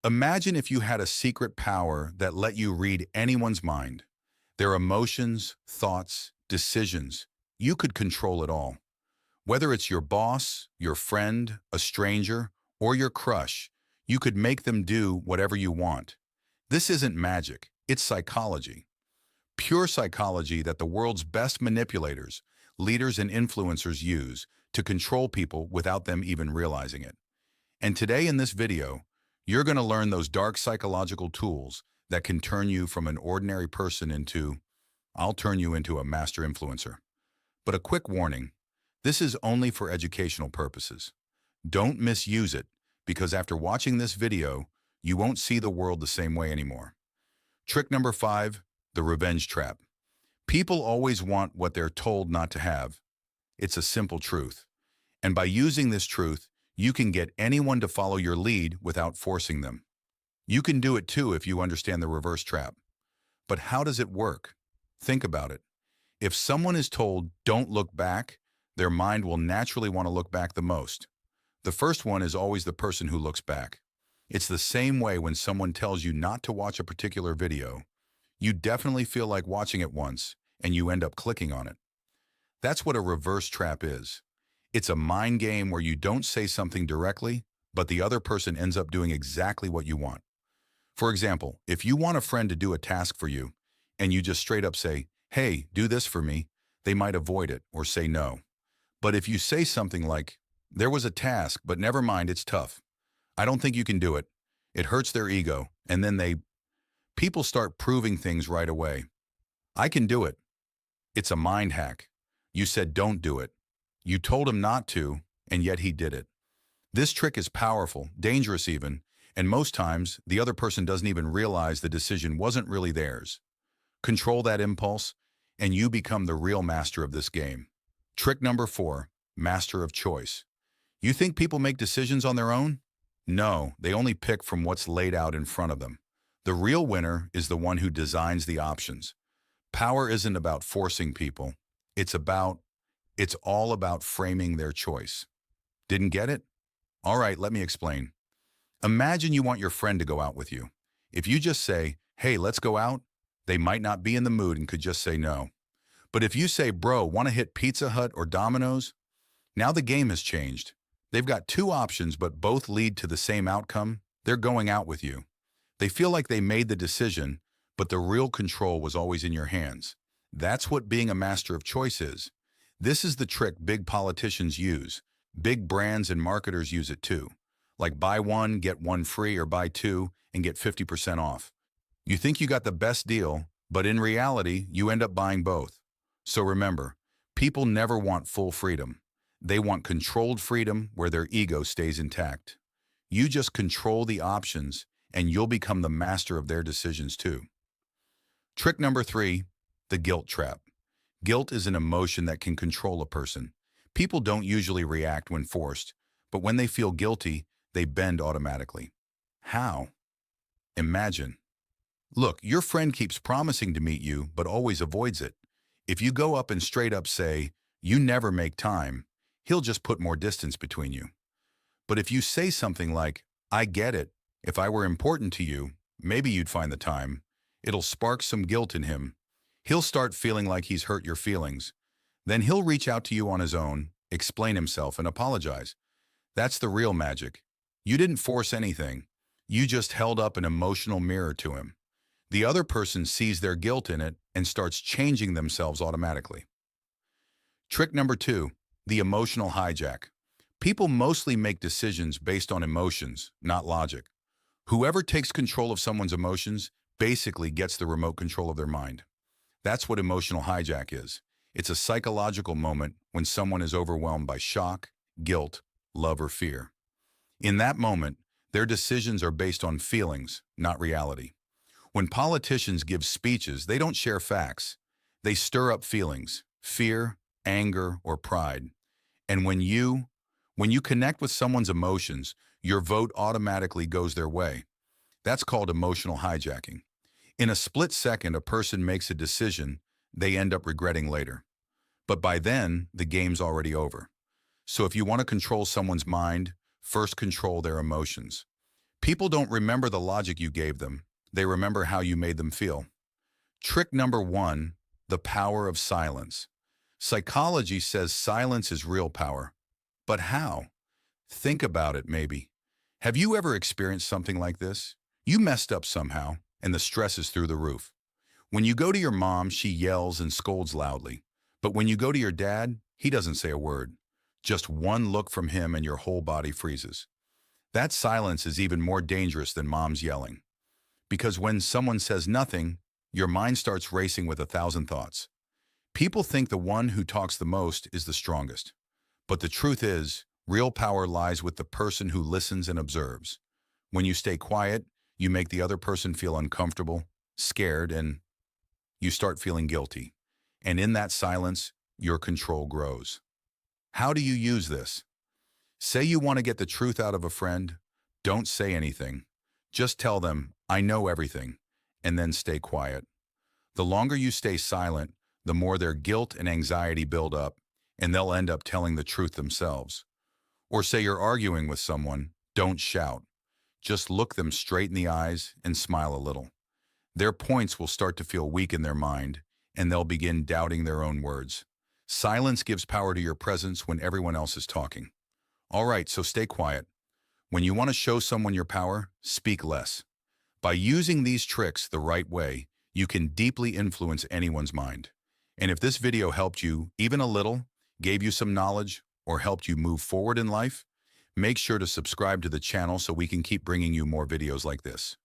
Imagine if you had a secret power that let you read anyone's mind, their emotions, thoughts, decisions. You could control it all. Whether it's your boss, your friend, a stranger, or your crush, you could make them do whatever you want. This isn't magic, it's psychology. Pure psychology that the world's best manipulators, leaders, and influencers use to control people without them even realizing it. And today in this video, you're going to learn those dark psychological tools that can turn you from an ordinary person into, I'll turn you into a master influencer. But a quick warning, this is only for educational purposes. Don't misuse it, because after watching this video, you won't see the world the same way anymore. Trick number 5, the revenge trap. People always want what they're told not to have. It's a simple truth. And by using this truth, you can get anyone to follow your lead without forcing them. You can do it too if you understand the reverse trap. But how does it work? Think about it. If someone is told, don't look back, their mind will naturally want to look back the most. The first one is always the person who looks back. It's the same way when someone tells you not to watch a particular video. You definitely feel like watching it once, and you end up clicking on it. That's what a reverse trap is. It's a mind game where you don't say something directly, but the other person ends up doing exactly what you want. For example, if you want a friend to do a task for you, and you just straight up say, hey, do this for me, they might avoid it or say no. But if you say something like, there was a task, but never mind, it's tough. I don't think you can do it. It hurts their ego, and then people start proving things right away. I can do it. It's a mind hack. You said don't do it. You told him not to, and yet he did it. This trick is powerful, dangerous even, and most times the other person doesn't even realize the decision wasn't really theirs. Control that impulse, and you become the real master of this game. Trick number 4, master of choice. You think people make decisions on their own? No, they only pick from what's laid out in front of them. The real winner is the one who designs the options. Power isn't about forcing people. It's all about framing their choice. Didn't get it? All right, let me explain. Imagine you want your friend to go out with you. If you just say, hey, let's go out, they might not be in the mood and could just say no. But if you say, bro, want to hit Pizza Hut or Domino's? Now the game has changed. They've got two options, but both lead to the same outcome. They're going out with you. They feel like they made the decision, but the real control was always in your hands. That's what being a master of choice is. This is the trick big politicians use. Big brands and marketers use it too. Like buy one, get one free, or buy two and get 50% off. You think you got the best deal, but in reality, you end up buying both. So remember, people never want full freedom. They want controlled freedom where their ego stays intact. You just control the options and you'll become the master of their decisions too. Trick number 3, the guilt trap. Guilt is an emotion that can control a person. People don't usually react when forced, but when they feel guilty, they bend automatically. How? Imagine. Look, your friend keeps promising to meet you, but always avoids it. If you go up and straight up say, you never make time, he'll just put more distance between you. But if you say something like, I get it, if I were important to you, maybe you'd find the time, it'll spark some guilt in him. He'll start feeling like he's hurt your feelings. Then he'll reach out to you on his own, explain himself, and apologize. That's the real magic. You didn't force anything. You just held up an emotional mirror to him. The other person sees their guilt in it and starts changing themselves automatically. Trick number 2, the emotional hijack. People mostly make decisions based on emotions, not logic. Whoever takes control of someone's emotions basically gets the remote control of their mind. That's what emotional hijack is. It's a psychological moment when someone is overwhelmed by shock, guilt, love, or fear. In that moment, their decisions are based on feelings, not reality. When politicians give speeches, they don't share facts. They stir up feelings, fear, anger, or pride. And when you connect with someone's emotions, your vote automatically goes their way. That's called emotional hijacking. In a split second, a person makes a decision they end up regretting later. But by then, the game's already over. So if you want to control someone's mind, first control their emotions. People don't remember the logic you gave them. They remember how you made them feel. Trick number one, the power of silence. Psychology says silence is real power. But how? Think about it, maybe. Have you ever experienced something like this? You messed up somehow, and the stress is through the roof. When you go to your mom, she yells and scolds loudly. But when you go to your dad, he doesn't say a word. Just one look from him and your whole body freezes. That silence is even more dangerous than mom's yelling. Because when someone says nothing, your mind starts racing with 1,000 thoughts. People think the one who talks the most is the strongest. But the truth is, real power lies with the person who listens and observes. When you stay quiet, you make the other person feel uncomfortable, scared, and you start feeling guilty. And in that silence, your control grows. How do you use this? Say you want to get the truth out of a friend. Don't say anything. Just tell them, I know everything, and then stay quiet. The longer you stay silent, the more their guilt and anxiety build up, and they'll end up telling the truth themselves. Or say you're arguing with someone, don't shout. Just look them straight in the eyes and smile a little. Their points will start to feel weak in their mind, and they'll begin doubting their own words. Silence gives power to your presence when everyone else is talking. All right, so stay quiet. When you want to show someone your power, speak less. By using these tricks the right way, you can deeply influence anyone's mind. And if this video helped you, even a little, gave you some knowledge, or helped you move forward in life, make sure to subscribe to the channel so we can keep bringing you more videos like this.